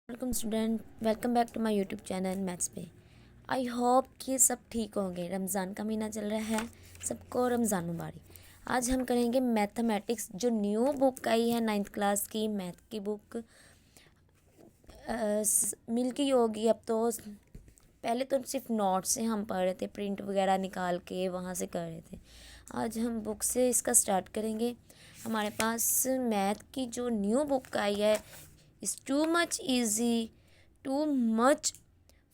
Welcome student, welcome back to my YouTube channel maths पे। I hope कि सब ठीक होंगे। रमज़ान का महीना चल रहा है, सबको रमज़ान मुबारक। आज हम करेंगे मैथमेटिक्स, जो न्यू बुक आई है 9th क्लास की मैथ की बुक मिल्की होगी अब तो। पहले तो सिर्फ नोट से हम पढ़ रहे थे, प्रिंट वगैरह निकाल के वहाँ से कर रहे थे। आज हम बुक से इसका स्टार्ट करेंगे। हमारे पास मैथ की जो न्यू बुक आई है, is too much easy, too much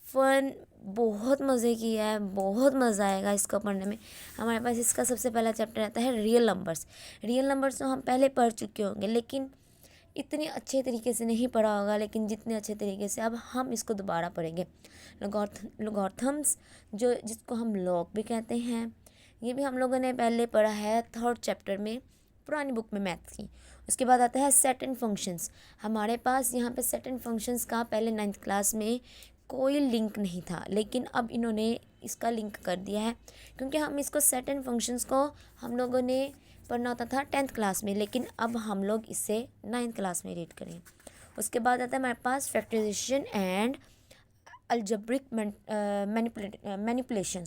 fun, बहुत मज़े की है, बहुत मज़ा आएगा इसको पढ़ने में। हमारे पास इसका सबसे पहला चैप्टर आता है रियल नंबर्स। रियल नंबर्स तो हम पहले पढ़ चुके होंगे, लेकिन इतने अच्छे तरीके से नहीं पढ़ा होगा, लेकिन जितने अच्छे तरीके से अब हम इसको दोबारा पढ़ेंगे। लॉगरिथम्स, जो जिसको हम लॉग भी कहते हैं, ये भी हम लोगों ने पहले पढ़ा है 3rd चैप्टर में, पुरानी बुक में मैथ की। उसके बाद आता है सेट एंड फंक्शंस। हमारे पास यहाँ पे सेट एंड फंक्शंस का पहले 9th क्लास में कोई लिंक नहीं था, लेकिन अब इन्होंने इसका लिंक कर दिया है, क्योंकि हम इसको सेट एंड फंक्शंस को हम लोगों ने पढ़ना होता था 10th क्लास में, लेकिन अब हम लोग इसे 9th क्लास में रीड करें। उसके बाद आता है हमारे पास factorisation and algebraic manipulation,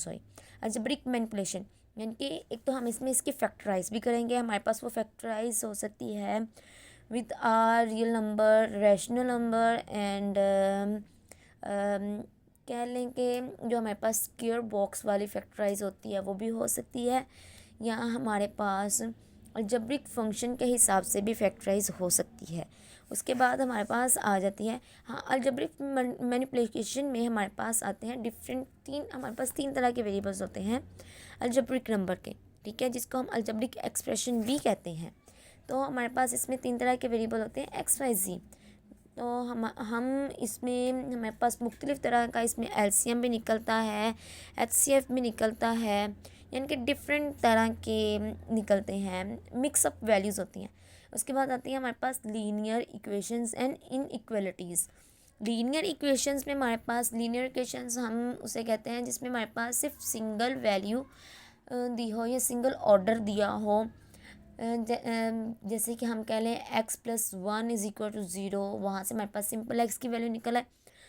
algebraic manipulation, यानी कि एक तो हम इसमें इसकी फैक्टराइज भी करेंगे। हमारे पास वो फैक्टराइज हो सकती है with our real number, rational number and कह लें कि जो हमारे पास स्क्वायर बॉक्स वाली फैक्टराइज होती है वो भी हो सकती है, या हमारे पास अलजेब्रिक फंक्शन के हिसाब से भी फैक्टराइज हो सकती है। उसके बाद हमारे पास आ जाती है, हाँ, अलजेब्रिक मैनिपुलेशन में हमारे पास आते हैं हमारे पास 3 तरह के वेरिएबल्स होते हैं अलजेब्रिक नंबर के, ठीक है, जिसको हम अलजेब्रिक एक्सप्रेशन भी कहते हैं। तो हमारे पास इसमें 3 तरह के वेरिएबल होते हैं एक्स वाई जी। तो हम इसमें हमारे पास मुख्तलिफ़ तरह का इसमें एलसीएम भी निकलता है, एचसीएफ भी निकलता है, यानी कि डिफरेंट तरह के निकलते हैं, मिक्सअप वैल्यूज़ होती हैं। उसके बाद आती है हमारे पास linear equations and inequalities. Linear equations में हमारे पास लीनियर इक्वेशंस हम उसे कहते हैं जिसमें हमारे पास सिर्फ सिंगल वैल्यू दी हो या सिंगल ऑर्डर दिया हो। जैसे कि हम कह लें x+1 = 0, वहाँ से हमारे पास सिंपल एक्स की वैल्यू निकल है,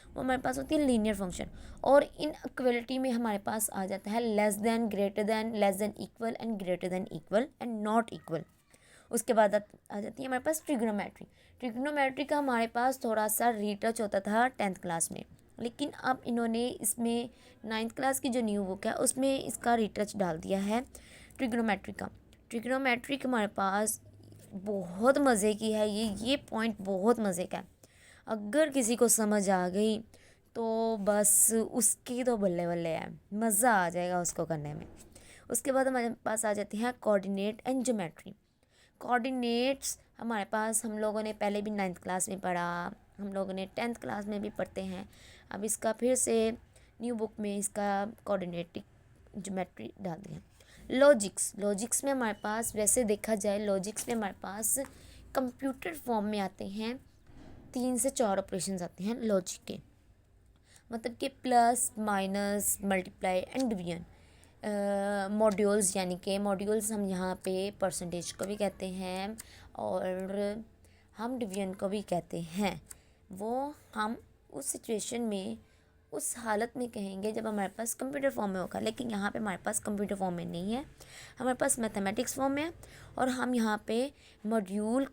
वो हमारे पास होती है लीनियर फंक्शन। और इन इक्वलिटी में हमारे पास आ जाता है less than, greater than, less than equal and greater than equal and not equal. उसके बाद आ जाती है हमारे पास ट्रिग्नोमेट्री। ट्रिग्नोमेट्री का हमारे पास थोड़ा सा रीटच होता था 10th क्लास में, लेकिन अब इन्होंने इसमें 9th क्लास की जो न्यू बुक है उसमें इसका रीटच डाल दिया है ट्रिग्नोमेट्री का। ट्रिग्नोमेट्री हमारे पास बहुत मज़े की है, ये पॉइंट बहुत मज़े का है। अगर किसी को समझ आ गई तो बस उसकी तो बल्ले बल्ले है, मज़ा आ जाएगा उसको करने में। उसके बाद हमारे पास आ जाती है कोऑर्डिनेट एंड ज्योमेट्री। कोऑर्डिनेट्स हमारे पास हम लोगों ने पहले भी 9th क्लास में पढ़ा, हम लोगों ने 10th क्लास में भी पढ़ते हैं। अब इसका फिर से न्यू बुक में इसका कोऑर्डिनेटिक ज्योमेट्री डाल दिया। लॉजिक्स में हमारे पास, वैसे देखा जाए लॉजिक्स में हमारे पास कंप्यूटर फॉर्म में आते हैं 3 से 4 ऑपरेशंस आते हैं लॉजिक के, मतलब कि plus, minus, multiply and division. Modules, यानी कि मॉड्यूल्स हम यहाँ पे परसेंटेज को भी कहते हैं और हम डिवीजन को भी कहते हैं। वो हम उस सिचुएशन में, उस हालत में कहेंगे जब हमारे पास कंप्यूटर फॉर्म में होगा, लेकिन यहाँ पे हमारे पास कंप्यूटर फॉर्म में नहीं है, हमारे पास मैथमेटिक्स फॉर्म में है। और हम यहाँ पे मॉड्यूल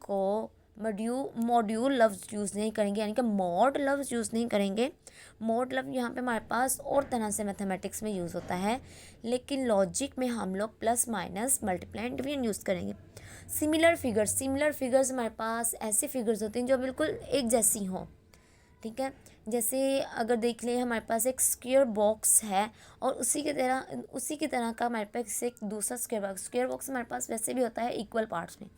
लफ्ज़ यूज़ नहीं करेंगे, यानी कि मॉड लफ्ज़ यूज़ नहीं करेंगे। मॉड लफ्ज़ यहाँ पे हमारे पास और तरह से मैथमेटिक्स में यूज़ होता है, लेकिन लॉजिक में हम लोग plus, minus, multiply and division use करेंगे। सिमिलर फिगर्स हमारे पास ऐसे फिगर्स होते हैं जो बिल्कुल एक जैसी हों, ठीक है। जैसे अगर देख लें हमारे पास एक स्क्वायर बॉक्स है और उसी की तरह का हमारे पास एक दूसरा स्क्वायर बॉक्स हमारे पास वैसे भी होता है इक्वल पार्ट्स में।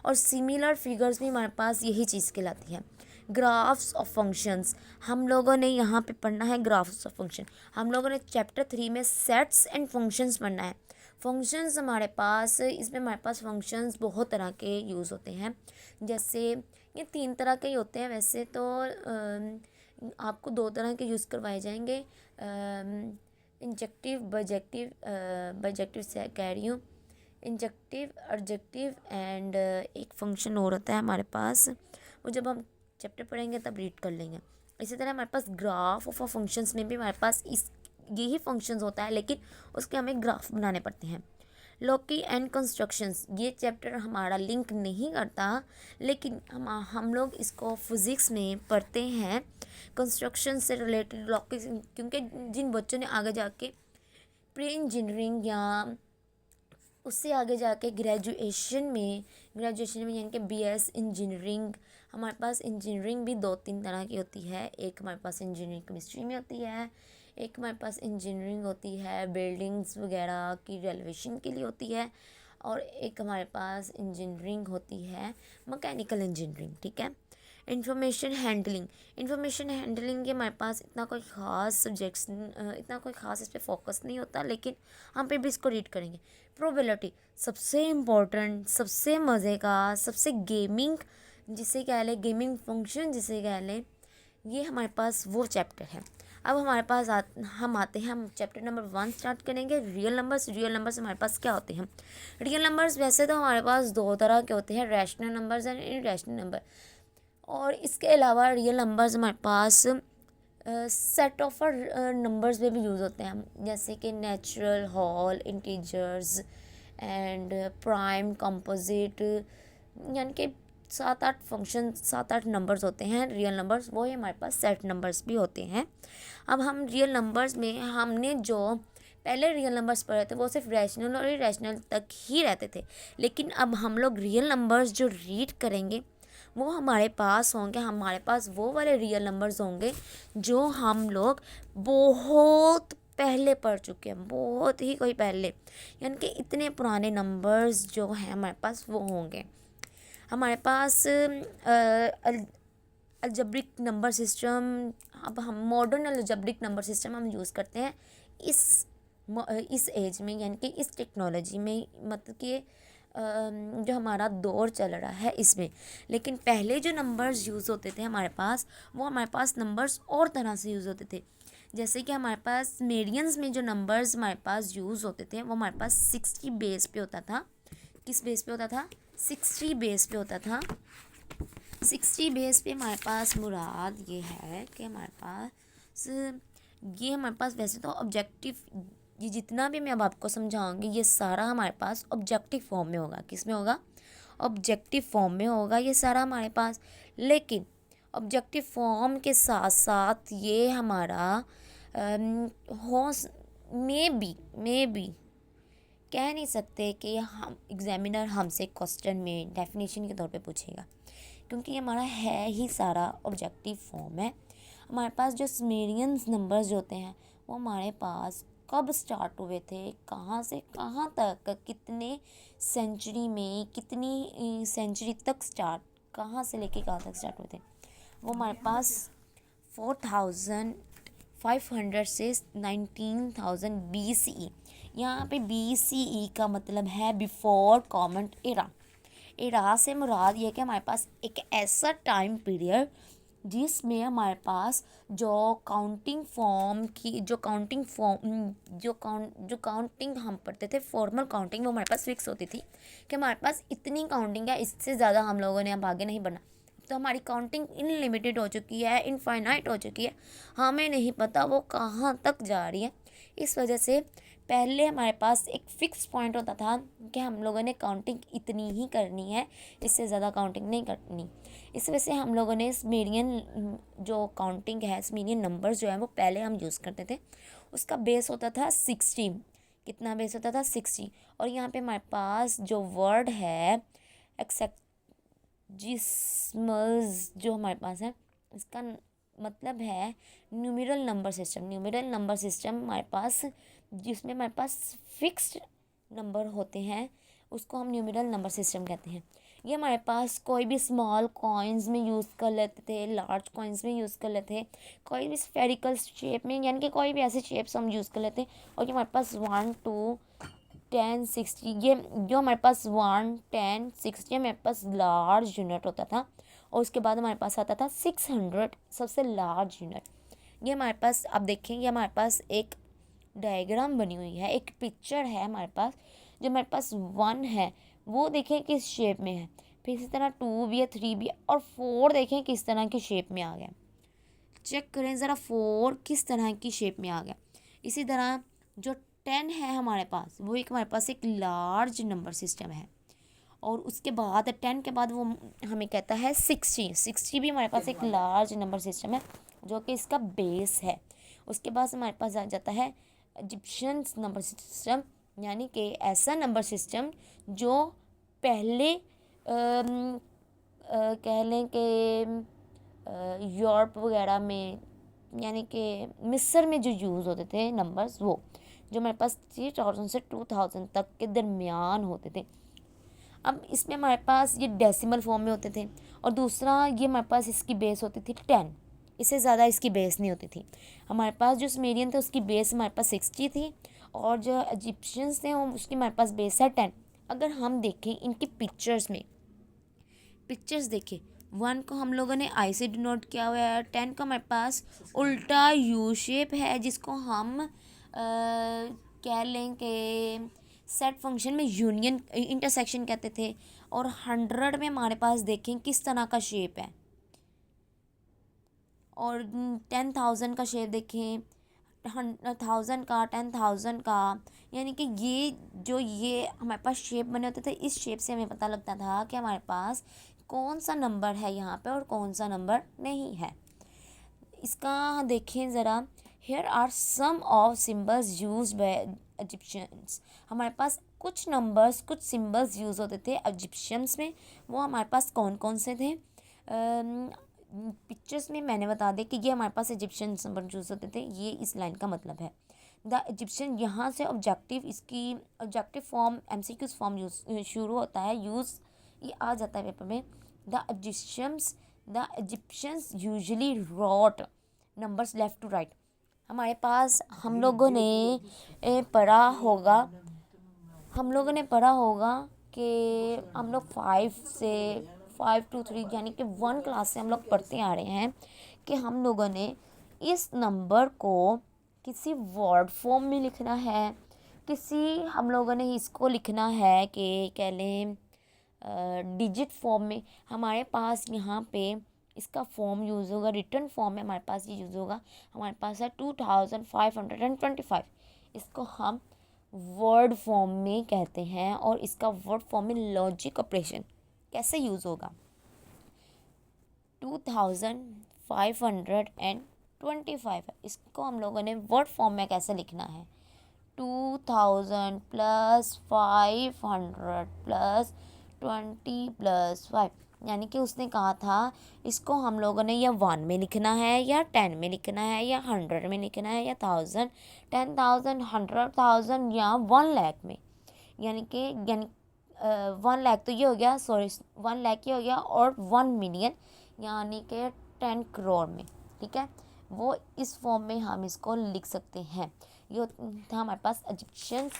और सिमिलर फिगर्स भी हमारे पास यही चीज़ कहलाती है। ग्राफ्स ऑफ फंक्शंस, हम लोगों ने यहाँ पे पढ़ना है ग्राफ्स ऑफ फंक्शन। हम लोगों ने चैप्टर 3 में सेट्स एंड फंक्शंस पढ़ना है। फंक्शंस हमारे पास, इसमें हमारे पास फंक्शंस बहुत तरह के यूज़ होते हैं। जैसे ये 3 तरह के ही होते हैं वैसे तो, आपको 2 तरह के यूज़ करवाए जाएंगे, इंजेक्टिव, बाइजेक्टिव से कह रही हूँ, इंजेक्टिव, ऑब्जेक्टिव एंड एक फंक्शन और होता है हमारे पास, वो जब हम चैप्टर पढ़ेंगे तब रीड कर लेंगे। इसी तरह हमारे पास ग्राफ ऑफ फंक्शंस में भी हमारे पास इस यही फंक्शंस होता है, लेकिन उसके हमें ग्राफ बनाने पड़ते हैं। लॉकी एंड कंस्ट्रक्शंस, ये चैप्टर हमारा लिंक नहीं करता, लेकिन हम लोग इसको फिज़िक्स में पढ़ते हैं कंस्ट्रक्शन से रिलेटेड लॉकी, क्योंकि जिन बच्चों ने आगे जाके प्री इंजीनियरिंग या उससे आगे जाके ग्रेजुएशन में यानी कि बीएस इंजीनियरिंग, हमारे पास इंजीनियरिंग भी 2-3 तरह की होती है। एक हमारे पास इंजीनियरिंग केमिस्ट्री में होती है, एक हमारे पास इंजीनियरिंग होती है बिल्डिंग्स वगैरह की रेनोवेशन के लिए होती है, और एक हमारे पास इंजीनियरिंग होती है मैकेनिकल इंजीनियरिंग। ठीक है। इंफॉर्मेशन हैंडलिंग के हमारे पास इतना कोई ख़ास सब्जेक्ट्स, इतना कोई ख़ास इस पर फोकस नहीं होता, लेकिन हम फिर भी इसको रीड करेंगे। प्रोबेबिलिटी सबसे इम्पोर्टेंट, सबसे मज़े का, सबसे गेमिंग जिसे कह लें, गेमिंग फंक्शन जिसे कह लें, ये हमारे पास वो चैप्टर है। अब हमारे पास हम आते हैं, हम चैप्टर नंबर 1 स्टार्ट करेंगे, रियल नंबर्स। रियल नंबर्स हमारे पास क्या होते हैं? रियल नंबर्स वैसे तो हमारे पास 2 तरह के होते हैं, rational numbers and irrational number. और इसके अलावा रियल नंबर्स हमारे पास सेट ऑफ नंबर्स में भी यूज़ होते हैं, जैसे कि natural, whole, integers and prime, composite, यानी कि 7-8 फंक्शन, 7-8 नंबर्स होते हैं रियल नंबर्स। वो ही हमारे पास सेट नंबर्स भी होते हैं। अब हम रियल नंबर्स में हमने जो पहले रियल नंबर्स पढ़े थे वो सिर्फ रैशनल और इरेशनल तक ही रहते थे, लेकिन अब हम लोग रियल नंबर्स जो रीड करेंगे वो हमारे पास होंगे, हमारे पास वो वाले रियल नंबर्स होंगे जो हम लोग बहुत पहले पढ़ चुके हैं, बहुत ही कोई पहले, यानी कि इतने पुराने नंबर्स जो हैं हमारे पास वो होंगे। हमारे पास अलजेब्रिक नंबर सिस्टम, अब हम मॉडर्न अलजेब्रिक नंबर सिस्टम हम यूज़ करते हैं इस एज में, यानी कि इस टेक्नोलॉजी में, मतलब कि जो हमारा दौर चल रहा है इसमें। लेकिन पहले जो नंबर्स यूज़ होते थे हमारे पास, वो हमारे पास नंबर्स और तरह से यूज़ होते थे। जैसे कि हमारे पास मेरियंस में जो नंबर्स हमारे पास यूज़ होते थे वो हमारे पास 60 बेस पे होता था। किस बेस पे होता था? 60 बेस पे होता था। 60 बेस पे हमारे पास मुराद ये है कि हमारे पास वैसे तो ऑब्जेक्टिव, ये जितना भी मैं अब आपको समझाऊंगी ये सारा हमारे पास ऑब्जेक्टिव फॉर्म में होगा। किस में होगा? ऑब्जेक्टिव फॉर्म में होगा ये सारा हमारे पास। लेकिन ऑब्जेक्टिव फॉर्म के साथ साथ ये हमारा हो मे बी कह नहीं सकते कि हम एग्जामिनर हमसे क्वेश्चन में डेफिनेशन के तौर पे पूछेगा, क्योंकि ये हमारा है ही सारा ऑब्जेक्टिव फॉर्म है। हमारे पास जो सुमेरियंस नंबर्स जो होते हैं वो हमारे पास कब स्टार्ट हुए थे, कहाँ से कहाँ तक, कितने सेंचुरी में, कितनी सेंचुरी तक स्टार्ट, कहाँ से लेके कहाँ तक स्टार्ट हुए थे, वो हमारे पास 4500 से 19000 BCE। यहाँ पे BCE का मतलब है बिफोर कॉमन एरा। एरा से मुराद ये कि हमारे पास एक ऐसा टाइम पीरियड जिसमें हमारे पास जो काउंटिंग हम पढ़ते थे, फॉर्मल काउंटिंग, वो हमारे पास फिक्स होती थी कि हमारे पास इतनी काउंटिंग है, इससे ज़्यादा हम लोगों ने अब आगे नहीं बढ़ना। तो हमारी काउंटिंग इनलिमिटेड हो चुकी है, इनफाइनाइट हो चुकी है, हमें नहीं पता वो कहाँ तक जा रही है। इस वजह से पहले हमारे पास एक फ़िक्स पॉइंट होता था कि हम लोगों ने काउंटिंग इतनी ही करनी है, इससे ज़्यादा काउंटिंग नहीं करनी। इस वजह से हम लोगों ने स्मेरियन जो काउंटिंग है, स्मेरियन नंबर्स जो है वो पहले हम यूज़ करते थे। उसका बेस होता था 60। कितना बेस होता था? 60। और यहाँ पे हमारे पास जो वर्ड है एक्सेक्जिस्मल्स जो हमारे पास है, इसका मतलब है numeral number system. Numeral number system हमारे पास जिसमें हमारे पास फिक्स्ड नंबर होते हैं उसको हम न्यूमेरल नंबर सिस्टम कहते हैं। ये हमारे पास कोई भी स्मॉल कॉइन्स में यूज़ कर लेते थे, लार्ज कॉइन्स में यूज़ कर लेते थे, कोई भी स्फेरिकल शेप में, यानी कि कोई भी ऐसे शेप्स हम यूज़ कर लेते हैं। और ये हमारे पास 1 2 10 60, ये जो हमारे पास 1 10 60 हमारे पास लार्ज यूनिट होता था। और उसके बाद हमारे पास आता था 600, सबसे लार्ज यूनिट। ये हमारे पास, आप देखें, ये हमारे पास एक डायग्राम बनी हुई है, एक पिक्चर है हमारे पास। जो हमारे पास 1 है वो देखें किस शेप में है, फिर इसी तरह 2 भी है, 3 भी है, और 4 देखें किस तरह की शेप में आ गया। चेक करें ज़रा 4 किस तरह की शेप में आ गया। इसी तरह जो 10 है हमारे पास, वो एक हमारे पास एक लार्ज नंबर सिस्टम है। और उसके बाद 10 के बाद वो हमें कहता है 60 भी हमारे पास एक लार्ज नंबर सिस्टम है, जो कि इसका बेस है। उसके बाद हमारे पास आ जाता है इजिप्शियन नंबर सिस्टम, यानी कि ऐसा नंबर सिस्टम जो पहले कह लें कि यूरोप वगैरह में, यानी कि मिस्र में जो यूज़ होते थे नंबर्स, वो जो हमारे पास 3000 से 2000 तक के दरमियान होते थे। अब इसमें हमारे पास ये डेसिमल फॉर्म में होते थे। और दूसरा ये हमारे पास इसकी बेस होती थी 10, इससे ज़्यादा इसकी बेस नहीं होती थी। हमारे पास जो सुमेरियन थे उसकी बेस हमारे पास 60 थी, और जो इजिप्शियंस थे उसकी हमारे पास बेस है 10। अगर हम देखें इनकी पिक्चर्स में, पिक्चर्स देखें, 1 को हम लोगों ने आई से डिनोट किया हुआ है, 10 का हमारे पास उल्टा यू शेप है, जिसको हम कह लें कि सेट फंक्शन में यूनियन इंटरसेक्शन कहते थे। और 100 में हमारे पास देखें किस तरह का शेप है, और 10,000 का शेप देखें, 1,000 का, 10,000 का, यानी कि ये हमारे पास शेप बने होते थे। इस शेप से हमें पता लगता था कि हमारे पास कौन सा नंबर है यहाँ पे और कौन सा नंबर नहीं है। इसका देखें ज़रा, here are some of symbols use by Egyptians. हमारे पास कुछ नंबर्स, कुछ सिम्बल्स यूज़ होते थे इजिप्शियंस में। वो हमारे पास कौन कौन से थे? पिक्चर्स में मैंने बता दें कि ये हमारे पास इजिप्शियन नंबर यूज़ होते थे। ये इस लाइन का मतलब है। द इजिप्शियन, यहाँ से ऑब्जेक्टिव, इसकी objective form MCQs form use शुरू होता है, यूज़ ये आ जाता है पेपर में। The Egyptians usually wrote numbers left to right. हमारे पास हम लोगों ने पढ़ा होगा कि हम लोग 5 to 3 यानी कि 1 क्लास से हम लोग पढ़ते आ रहे हैं कि हम लोगों ने इस नंबर को किसी वर्ड फॉर्म में लिखना है, हम लोगों ने इसको लिखना है कि कह लें डिजिट फॉर्म में। हमारे पास यहाँ पे इसका फॉर्म यूज़ होगा, रिटर्न फॉर्म में हमारे पास ये यूज़ होगा। हमारे पास है 2525। इसको हम वर्ड फॉर्म में कहते हैं, और इसका वर्ड फॉर्म में लॉजिक ऑपरेशन कैसे यूज़ होगा। 2525 है, इसको हम लोगों ने वर्ड फॉर्म में कैसे लिखना है। 2000 + 500 + 20 + 5, यानी कि उसने कहा था इसको हम लोगों ने या 1 में लिखना है, या 10 में लिखना है, या 100 में लिखना है, या 1000, 10,000, 100,000, या 1 लाख में। यानी 1 लाख तो ये हो गया, 1 लाख ये हो गया, और 1 मिलियन यानी कि 10 करोड़ में। ठीक है, वो इस फॉर्म में हम इसको लिख सकते हैं। ये था हमारे पास इजिप्शियन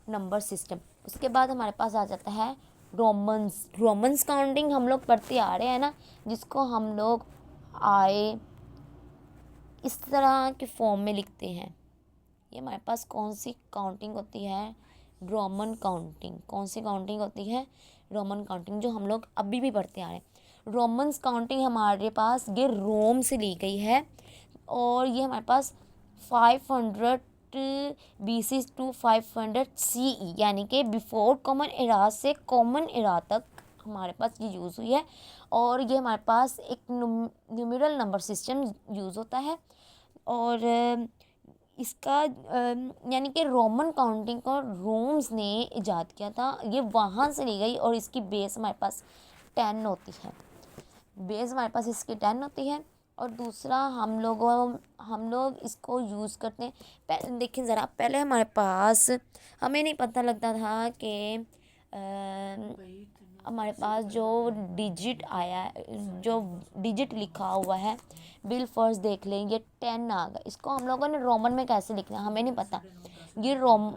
नंबर सिस्टम। उसके बाद हमारे पास आ जाता है रोमन्स काउंटिंग हम लोग पढ़ते आ रहे हैं ना, जिसको हम लोग इस तरह के फॉर्म में लिखते हैं। ये हमारे पास कौन सी काउंटिंग होती है? Roman counting. कौन सी काउंटिंग होती है? रोमन काउंटिंग, जो हम लोग अभी भी पढ़ते आ रहे हैं। रोमन्स काउंटिंग हमारे पास ये रोम से ली गई है, और ये हमारे पास 500 BC to 500 CE, यानी कि बिफोर कॉमन एरा से कॉमन एरा तक हमारे पास ये यूज़ हुई है। और ये हमारे पास एक न्यूमेरल नंबर सिस्टम यूज़ होता है। और इसका यानी कि रोमन काउंटिंग को रोम्स ने ईजाद किया था, ये वहाँ से ली गई। और इसकी बेस हमारे पास 10 होती है, इसकी 10 होती है। और दूसरा हम लोग इसको यूज़ करते हैं। पहले देखिए ज़रा, पहले हमारे पास हमें नहीं पता लगता था कि हमारे पास जो डिजिट लिखा हुआ है, बिल फर्स्ट देख लें, ये 10 आ गया। इसको हम लोगों ने रोमन में कैसे लिखना है हमें नहीं पता। ये रोम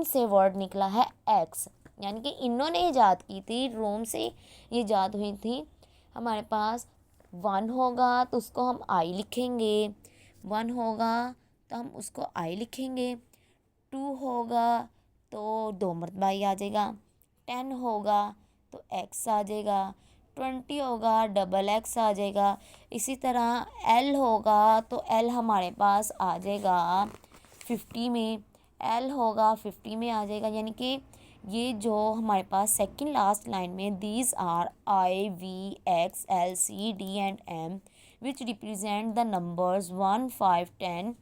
से वर्ड निकला है एक्स, यानी कि इन्होंने ईजाद की थी, रोम से ये ईजाद हुई थी। हमारे पास 1 होगा तो उसको हम आई लिखेंगे, 1 होगा तो हम उसको आई लिखेंगे, 2 होगा तो 2 मरतबा ही आ जाएगा, 10 होगा तो x आ जाएगा, 20 होगा डबल x आ जाएगा। इसी तरह l होगा तो l हमारे पास आ जाएगा 50 में, l होगा 50 में आ जाएगा। यानी कि ये जो हमारे पास सेकंड लास्ट लाइन में these are I V X L C D and M which represent the numbers 1 5 10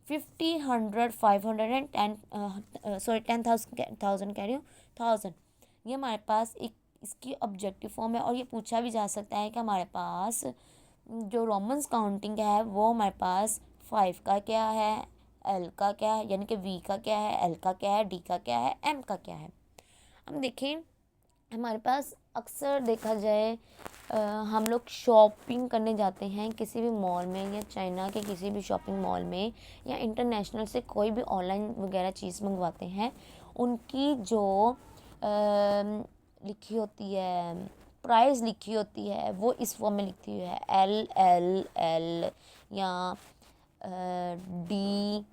50 100 500 and 10,000 कह रही हूँ 1000। ये हमारे पास एक इसकी ऑब्जेक्टिव फॉर्म है। और ये पूछा भी जा सकता है कि हमारे पास जो रोमन्स काउंटिंग है वो हमारे पास 5 का क्या है, एल का क्या है, यानी कि वी का क्या है, एल का क्या है, डी का क्या है, एम का क्या है। हम देखें हमारे पास अक्सर देखा जाए हम लोग शॉपिंग करने जाते हैं किसी भी मॉल में या चाइना के किसी भी शॉपिंग मॉल में या इंटरनेशनल से कोई भी ऑनलाइन वगैरह चीज़ मंगवाते हैं, उनकी जो लिखी होती है प्राइस लिखी होती है वो इस फॉर्म में लिखी हुई है एल एल एल या डी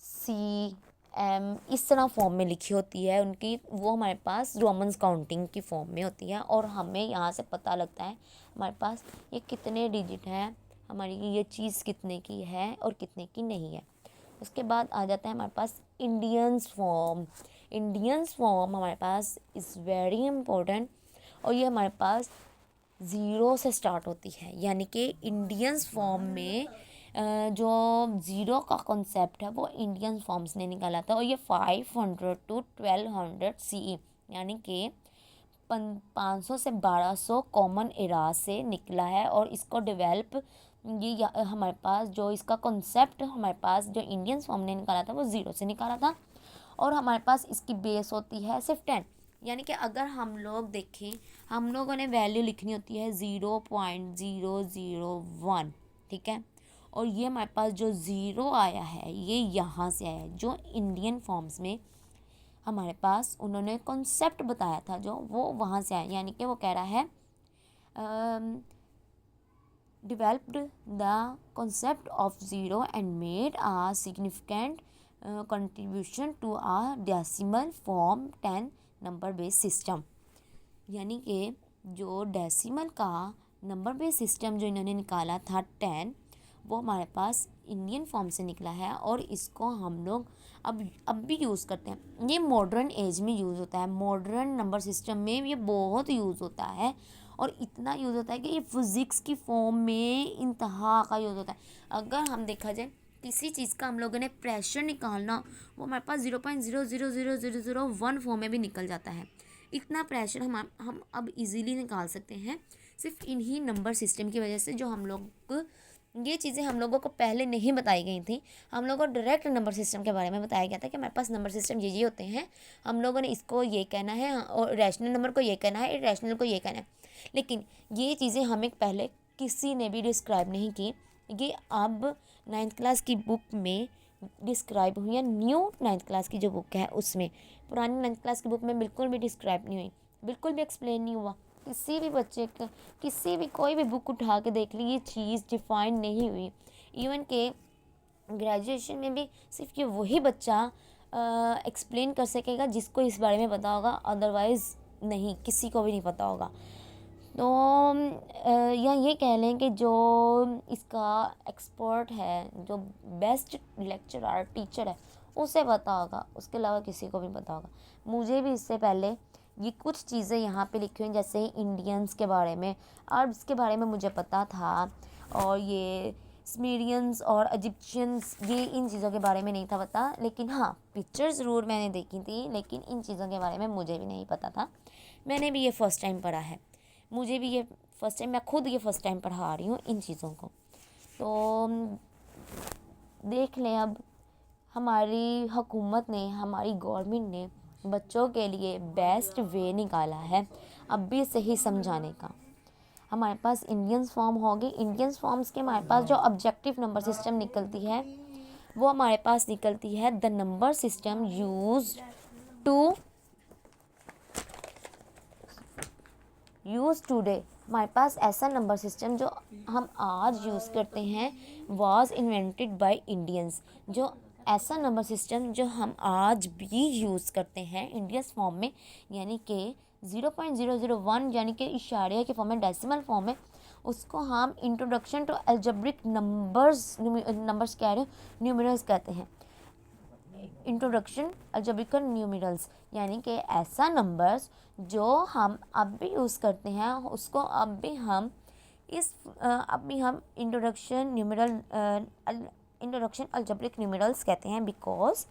सी एम, इस तरह फॉर्म में लिखी होती है उनकी। वो हमारे पास रोमन्स काउंटिंग की फॉर्म में होती है और हमें यहाँ से पता लगता है हमारे पास ये कितने डिजिट हैं, हमारी ये चीज़ कितने की है और कितने की नहीं है। उसके बाद आ जाता है हमारे पास इंडियंस फॉर्म। इंडियंस फॉर्म हमारे पास इज़ वेरी इम्पोर्टेंट और ये हमारे पास ज़ीरो से स्टार्ट होती है। यानी कि इंडियंस फॉर्म में जो ज़ीरो का कॉन्सेप्ट है वो इंडियन फॉर्म्स ने निकाला था और ये 500 to 1200 CE यानी कि 500 से 1200 कॉमन एरा से निकला है। और इसको डेवलप ये हमारे पास जो इसका कॉन्सेप्ट हमारे पास जो इंडियन फॉर्म ने निकाला था वो ज़ीरो से निकाला था। और हमारे पास इसकी बेस होती है सिर्फ 10। यानी कि अगर हम लोग देखें हम लोगों ने वैल्यू लिखनी होती है 0.001, ठीक है। और ये हमारे पास जो ज़ीरो आया है ये यहाँ से आया है, जो इंडियन फॉर्म्स में हमारे पास उन्होंने कॉन्सेप्ट बताया था जो वो वहाँ से आया। यानी कि वो कह रहा है developed the concept of zero and made a significant contribution to a decimal form 10 number base system. यानी कि जो डेसिमल का नंबर बेस सिस्टम जो इन्होंने निकाला था 10, वो हमारे पास इंडियन फॉर्म से निकला है और इसको हम लोग अब भी यूज़ करते हैं। ये मॉडर्न एज में यूज़ होता है, मॉडर्न नंबर सिस्टम में ये बहुत यूज़ होता है और इतना यूज़ होता है कि ये फिज़िक्स की फॉर्म में इंतहा का यूज़ होता है। अगर हम देखा जाए किसी चीज़ का हम लोगों ने प्रेशर निकालना वो हमारे पास 0.0000001 फॉर्म में भी निकल जाता है। इतना प्रेशर हम अब इजीली निकाल सकते हैं सिर्फ इन्हीं नंबर सिस्टम की वजह से। जो हम लोग ये चीज़ें हम लोगों को पहले नहीं बताई गई थी, हम लोगों को डायरेक्ट नंबर सिस्टम के बारे में बताया गया था कि हमारे पास नंबर सिस्टम ये होते हैं, हम लोगों ने इसको ये कहना है और रैशनल नंबर को ये कहना है, इरेशनल को ये कहना है। लेकिन ये चीज़ें हमें पहले किसी ने भी डिस्क्राइब नहीं की। ये अब 9th क्लास की बुक में डिस्क्राइब हुई है, न्यू 9th क्लास की जो बुक है उसमें। पुरानी 9th क्लास की बुक में बिल्कुल भी डिस्क्राइब नहीं हुई, बिल्कुल भी एक्सप्लेन नहीं हुआ। किसी भी बच्चे का किसी भी कोई भी बुक उठा के देख ली ये चीज़ डिफाइन नहीं हुई। इवन के ग्रेजुएशन में भी सिर्फ ये वही बच्चा एक्सप्लेन कर सकेगा जिसको इस बारे में पता होगा, अदरवाइज़ नहीं, किसी को भी नहीं पता होगा। तो या ये कह लें कि जो इसका एक्सपर्ट है, जो बेस्ट लेक्चरर टीचर है उसे पता होगा, उसके अलावा किसी को भी पता होगा। मुझे भी इससे पहले ये कुछ चीज़ें यहाँ पे लिखी हुई जैसे इंडियंस के बारे में, अरब्स के बारे में मुझे पता था और ये स्मीरियंस और इजिप्शियंस ये इन चीज़ों के बारे में नहीं था पता। लेकिन हाँ पिक्चर ज़रूर मैंने देखी थी, लेकिन इन चीज़ों के बारे में मुझे भी नहीं पता था। मैंने भी ये फ़र्स्ट टाइम पढ़ा है, मुझे भी ये फ़र्स्ट टाइम, मैं खुद ये फ़र्स्ट टाइम पढ़ा रही हूँ इन चीज़ों को। तो देख लें अब हमारी हुकूमत ने, हमारी गवर्नमेंट ने बच्चों के लिए बेस्ट वे निकाला है अब भी सही समझाने का। हमारे पास इंडियंस फॉर्म होगी, इंडियंस फॉर्म्स के हमारे पास जो ऑब्जेक्टिव नंबर सिस्टम निकलती है वो हमारे पास निकलती है the number system use today. हमारे पास ऐसा नंबर सिस्टम जो हम आज यूज़ करते हैं वाज इन्वेंटेड बाय इंडियंस। जो ऐसा नंबर सिस्टम जो हम आज भी यूज़ करते हैं इंडियंस फॉर्म में, यानी कि 0.001 यानी कि इशारिया के फॉर्म में, डेसिमल फॉर्म में, उसको हम इंट्रोडक्शन टू अलजेब्रिक नंबर्स कह रहे हैं, न्यूमरल्स कहते हैं। इंट्रोडक्शन अलजेब्रिकल न्यूमरल्स यानी कि ऐसा नंबर्स जो हम अब भी यूज़ करते हैं, उसको अब भी हम इंट्रोडक्शन अलजेब्रिक न्यूमरल्स कहते हैं, बिकॉज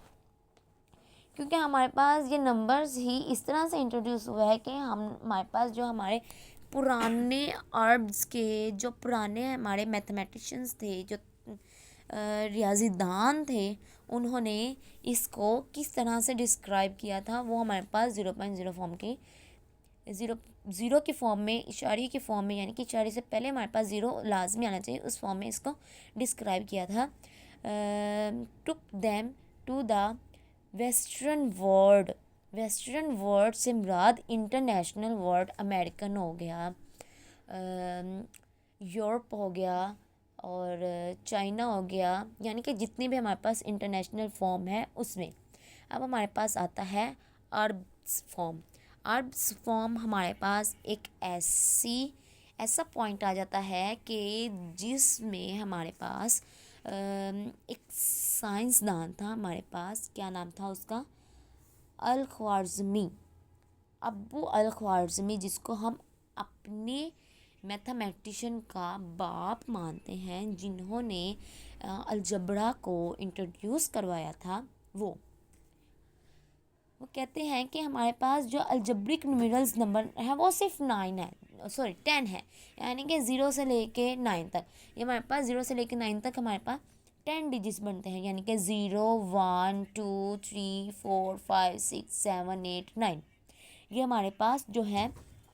क्योंकि हमारे पास ये नंबर्स ही इस तरह से इंट्रोड्यूस हुआ है कि हमारे पास जो हमारे पुराने अरब्स के जो पुराने हमारे मैथमेटिशियंस थे, जो रियाजीदान थे, उन्होंने इसको किस तरह से डिस्क्राइब किया था, वो हमारे पास 0.0 फॉर्म के ज़ीरो के फॉर्म में, इशारे के फॉर्म में, यानी कि इशारे से पहले हमारे पास ज़ीरो लाजमी आना चाहिए, उस फॉर्म में इसको डिस्क्राइब किया था। Took them to the western world से मुराद इंटरनेशनल वर्ड अमेरिकन हो गया, यूरोप हो गया और चाइना हो गया, यानी कि जितने भी हमारे पास इंटरनेशनल फॉर्म है उसमें। अब हमारे पास आता है अरब्स फॉर्म हमारे पास एक ऐसा पॉइंट आ जाता है कि जिसमें हमारे पास एक साइंसदान था हमारे पास, क्या नाम था उसका, अल-ख्वारिज़मी, अबू अल-ख्वारिज़मी, जिसको हम अपने मैथमेटिशियन का बाप मानते हैं, जिन्होंने अलजबरा को इंट्रोड्यूस करवाया था। वो कहते हैं कि हमारे पास जो अलजब्रिक न्यूमेरल्स नंबर है वो सिर्फ 10 है, यानी कि 0 से लेके 9 तक। ये हमारे पास 0 से लेके 9 तक हमारे पास 10 डिजिट्स बनते हैं, यानी कि 0 1 2 3 4 5 6 7 8 9। ये हमारे पास जो है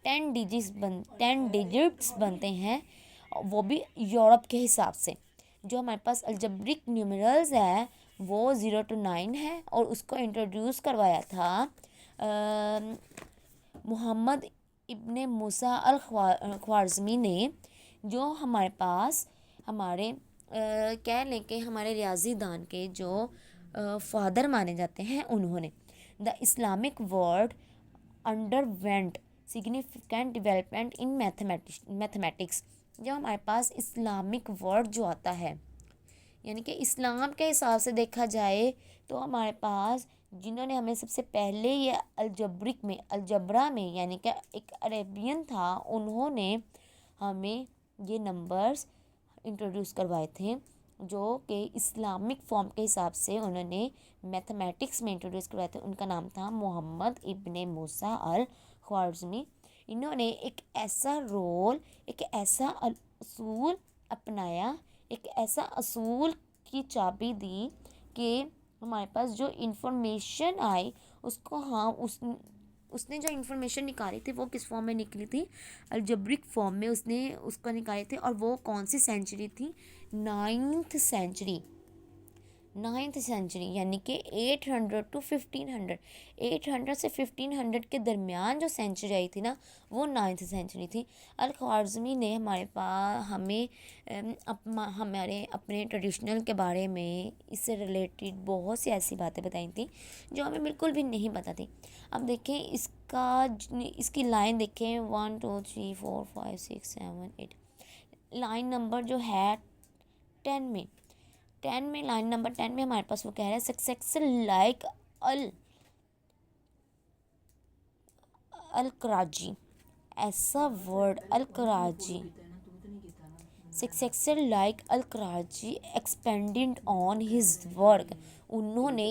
10 डिजिट्स बनते हैं, वो भी यूरोप के हिसाब से। जो हमारे पास अलजब्रिक न्यूमेरल्स है वो 0 to 9 है, और उसको इंट्रोड्यूस करवाया था मोहम्मद इब्ने मूसा अल ख्वारिज़मी ने, जो हमारे पास हमारे कह लें कि हमारे रियाजीदान के जो फादर माने जाते हैं, उन्होंने the Islamic world underwent significant development in mathematics. जब हमारे पास इस्लामिक वर्ड जो आता है, यानी कि इस्लाम के हिसाब से देखा जाए, तो हमारे पास जिन्होंने हमें सबसे पहले ये अलजबरा में यानी कि एक अरेबियन था, उन्होंने हमें ये नंबर्स इंट्रोड्यूस करवाए थे, जो कि इस्लामिक फॉर्म के हिसाब से उन्होंने मैथमेटिक्स में इंट्रोड्यूस करवाए थे। उनका नाम था मोहम्मद इब्ने मूसा अल ख्वारिज़मी। इन्होंने एक ऐसा असूल अपनाया, एक ऐसा असूल की चाबी दी कि हमारे पास जो इन्फॉर्मेशन आई उसको उसने जो इन्फॉर्मेशन निकाली थी वो किस फॉर्म में निकली थी, अलजब्रिक फॉर्म में उसने उसको निकाली थी। और वो कौन सी सेंचुरी थी, 9th सेंचुरी, यानी कि 800 to 1500, 800 से 1500 के दरमियान जो सेंचुरी आई थी ना, वो 9th सेंचुरी थी। अल ख्वारिज़मी ने हमारे पास हमारे अपने ट्रेडिशनल के बारे में, इससे रिलेटेड बहुत सी ऐसी बातें बताई थी जो हमें बिल्कुल भी नहीं पता थी। अब देखें इसकी लाइन देखें, 1 2 3 4 5 6 7 8, लाइन नंबर जो है 10 में लाइन नंबर 10 में हमारे पास वो कह रहा है सक्सेसफुल लाइक अल कराजी, ऐसा word al Karaji, successful like al Karaji expanded on his work. उन्होंने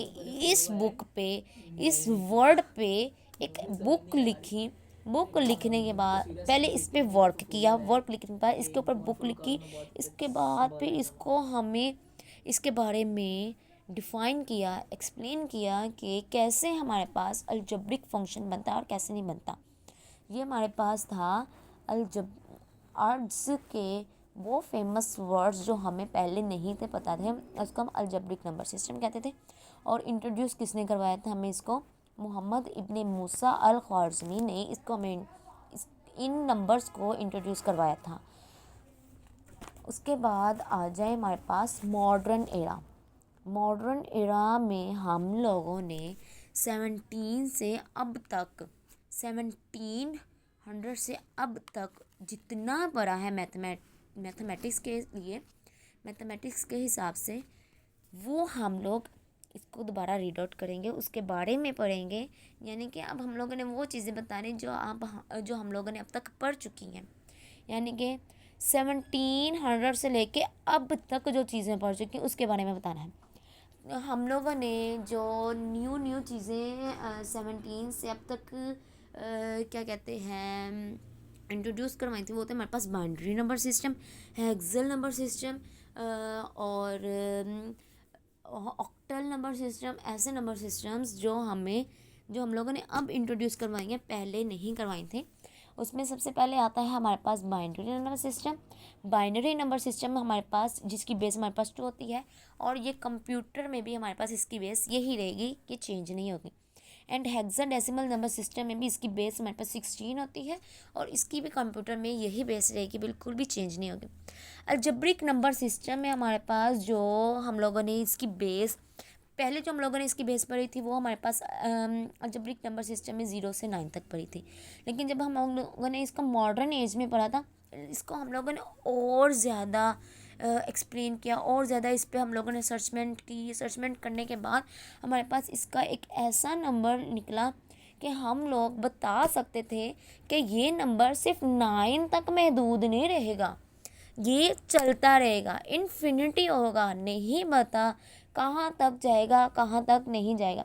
इस वर्ड पे एक बुक लिखी। बुक लिखने के बाद पहले इस पे वर्क लिखने के बाद इसके ऊपर बुक लिखी, इसके बाद फिर इसको हमें इसके बारे में डिफ़ाइन किया, एक्सप्लेन किया कि कैसे हमारे पास अलजब्रिक फंक्शन बनता है और कैसे नहीं बनता। ये हमारे पास था अर्ड्स के वो फेमस वर्ड्स जो हमें पहले नहीं थे पता थे, उसको हम अलजब्रिक नंबर सिस्टम कहते थे। और इंट्रोड्यूस किसने करवाया था हमें इसको, मोहम्मद इब्ने मूसा अल ख्वारिज़मी ने इसको हमें इन नंबर्स को इंट्रोड्यूस करवाया था। उसके बाद आ जाए हमारे पास मॉडर्न एरा में हम लोगों ने 17 से अब तक 1700 से अब तक जितना पढ़ा है मैथमेटिक्स के लिए, मैथमेटिक्स के हिसाब से, वो हम लोग इसको दोबारा रीड आउट करेंगे, उसके बारे में पढ़ेंगे। यानी कि अब हम लोगों ने वो चीज़ें बतानी जो हम लोगों ने अब तक पढ़ चुकी हैं। यानी कि 1700 से लेके अब तक जो चीज़ें पढ़ चुकी हैं उसके बारे में बताना है। हम लोगों ने जो न्यू चीज़ें 17 से अब तक क्या कहते हैं इंट्रोड्यूस करवाई थी, वो थे हमारे पास binary number system, हेक्सल number system और ऑक्टल नंबर सिस्टम। ऐसे नंबर सिस्टम्स जो हम लोगों ने अब इंट्रोड्यूस करवाई हैं, पहले नहीं करवाई थी। उसमें सबसे पहले आता है हमारे पास binary number system. Binary number system में हमारे पास जिसकी बेस हमारे पास 2 होती है, और ये कंप्यूटर में भी हमारे पास इसकी बेस यही रहेगी, कि चेंज नहीं होगी। एंड हेक्साडेसिमल नंबर सिस्टम में भी इसकी बेस हमारे पास 16 होती है, और इसकी भी कंप्यूटर में यही बेस रहेगी, बिल्कुल भी चेंज नहीं होगी। अलजेब्रिक नंबर सिस्टम में हमारे पास जो हम लोगों ने इसकी बेस पहले जो हम लोगों ने इसकी बेस पढ़ी थी, वो हमारे पास अलजेब्रिक नंबर सिस्टम में 0 से 9 तक पढ़ी थी। लेकिन जब हम लोगों ने इसको मॉडर्न एज में पढ़ा था, इसको हम लोगों ने और ज़्यादा एक्सप्लेन किया, और ज़्यादा इस पर हम लोगों ने सर्चमेंट करने के बाद हमारे पास इसका एक ऐसा नंबर निकला कि हम लोग बता सकते थे कि ये नंबर सिर्फ 9 तक महदूद नहीं रहेगा, ये चलता रहेगा, इन्फिनिटी होगा, नहीं बता कहाँ तक जाएगा, कहाँ तक नहीं जाएगा।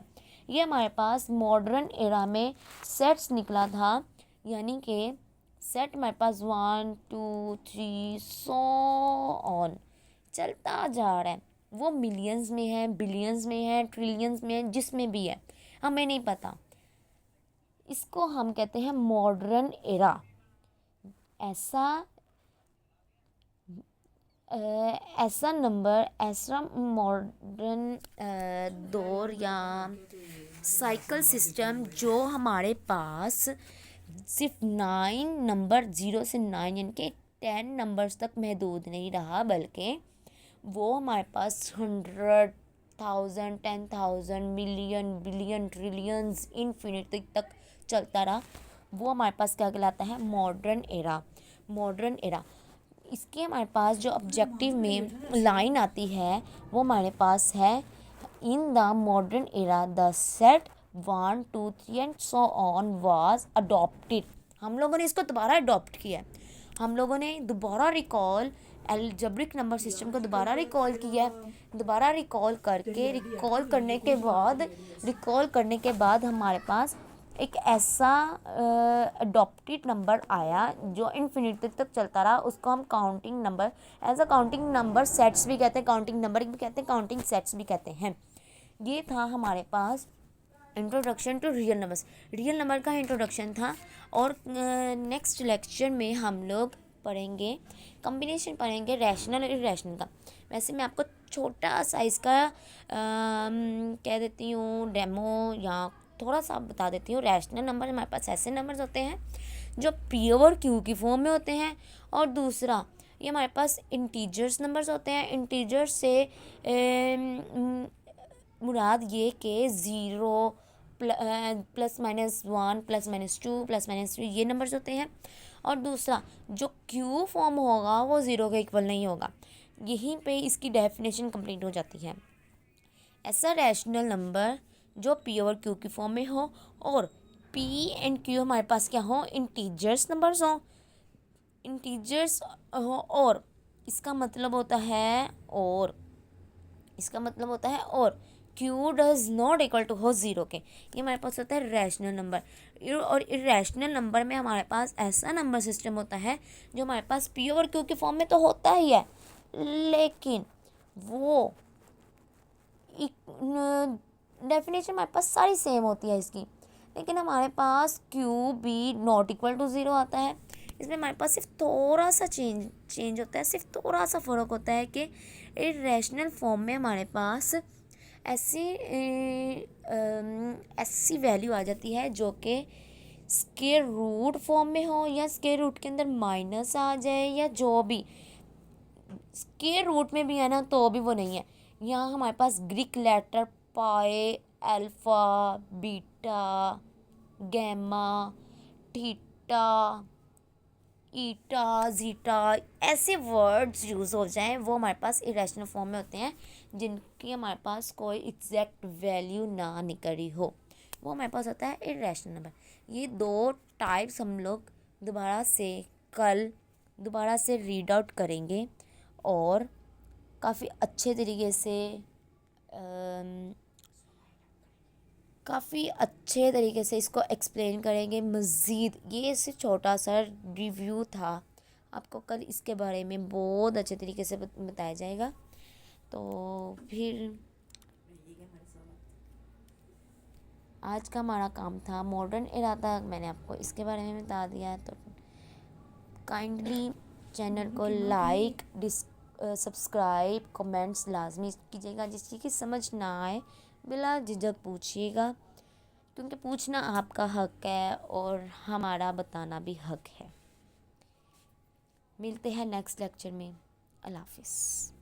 ये हमारे पास मॉडर्न एरा में सेट्स निकला था। यानी कि सेट हमारे पास 1 2 3 सो ऑन चलता जा रहा है। वो मिलियंस में है, बिलियंस में है, ट्रिलियंस में है, जिसमें भी है हमें नहीं पता। इसको हम कहते हैं मॉडर्न एरा। ऐसा नंबर, ऐसा मॉडर्न दौर या साइकिल सिस्टम जो हमारे पास सिर्फ 9 नंबर 0 से 9 यानी कि 10 नंबर्स तक महदूद नहीं रहा, बल्कि वो हमारे पास 100,000 10,000 मिलियन बिलियन ट्रिलियंस इन्फिनिटी तक चलता रहा। वो हमारे पास क्या कहलाता है? Modern era. मॉडर्न एरा इसके हमारे पास जो ऑब्जेक्टिव में लाइन आती है वो हमारे पास है, in the modern era the set 1 2 3 and so on was adopted. हम लोगों ने इसको दोबारा अडॉप्ट किया है, हम लोगों ने दोबारा रिकॉल अलजेब्रिक नंबर सिस्टम को दोबारा रिकॉल किया है। दोबारा रिकॉल करने के बाद हमारे पास एक ऐसा अडॉप्टेड नंबर आया जो इन्फिनिटी तक चलता रहा। उसको हम counting number, as a counting number sets भी कहते हैं, काउंटिंग नंबर भी कहते हैं, काउंटिंग सेट्स भी कहते हैं। ये था हमारे पास introduction to real numbers. Real number का इंट्रोडक्शन था। और नेक्स्ट लेक्चर में हम लोग पढ़ेंगे कॉम्बिनेशन, पढ़ेंगे रैशनल और इरेशनल का। वैसे मैं आपको छोटा सा इसका कह देती हूँ डेमो, या थोड़ा सा बता देती हूँ। रैशनल नंबर हमारे पास ऐसे नंबर्स होते हैं जो प्योर क्यू की फॉर्म में होते हैं, और दूसरा ये हमारे पास इंटीजर्स नंबर्स होते हैं। इंटीजर्स से मुराद ये कि 0 +-1 +-2 +-3 ये नंबर्स होते हैं। और दूसरा जो क्यू फॉर्म होगा वो 0 के इक्वल नहीं होगा। यहीं पे इसकी डेफिनेशन कंप्लीट हो जाती है। ऐसा रैशनल नंबर जो प्योर क्यू की फॉर्म में हो, और पी एंड क्यू हमारे पास क्या हो? इंटीजर्स नंबर्स हो, इंटीजर्स हो। और इसका मतलब होता है और Q does not equal to हो 0 के। ये हमारे पास होता है रैशनल नंबर। और इरेशनल नंबर में हमारे पास ऐसा नंबर सिस्टम होता है जो हमारे पास पी और क्यू के फॉर्म में तो होता ही है, लेकिन वो डेफिनेशन हमारे पास सारी सेम होती है इसकी, लेकिन हमारे पास q b not equal to 0 आता है। इसमें हमारे पास सिर्फ थोड़ा सा चेंज होता है, सिर्फ थोड़ा सा फ़र्क होता है कि इरेशनल फॉर्म में हमारे पास ऐसी वैल्यू आ जाती है जो कि स्क्वायर रूट फॉर्म में हो, या स्क्वायर रूट के अंदर माइनस आ जाए, या जो भी स्क्वायर रूट में भी है ना तो भी वो नहीं है। यहाँ हमारे पास ग्रीक लेटर पाई, अल्फ़ा, बीटा, गैमा, थीटा, ईटा, जीटा ऐसे वर्ड्स यूज़ हो जाएं वो हमारे पास इरेशनल फॉर्म में होते हैं, जिनकी हमारे पास कोई एग्जैक्ट वैल्यू ना निकली हो, वो हमारे पास होता है इरेशनल नंबर। ये दो टाइप्स हम लोग दोबारा से रीड आउट करेंगे और काफ़ी अच्छे तरीके से इसको एक्सप्लेन करेंगे मज़ीद। ये सिर्फ छोटा सा रिव्यू था, आपको कल इसके बारे में बहुत अच्छे तरीके से बताया जाएगा। तो फिर आज का हमारा काम था मॉडर्न एरा तक, मैंने आपको इसके बारे में बता दिया। तो काइंडली चैनल को लाइक, सब्सक्राइब, कमेंट्स लाजमी कीजिएगा। जिस चीज़ की समझ ना आए बिला झिझक पूछिएगा, क्योंकि पूछना आपका हक है और हमारा बताना भी हक है। मिलते हैं नेक्स्ट लेक्चर में। अल्लाह हाफिज़।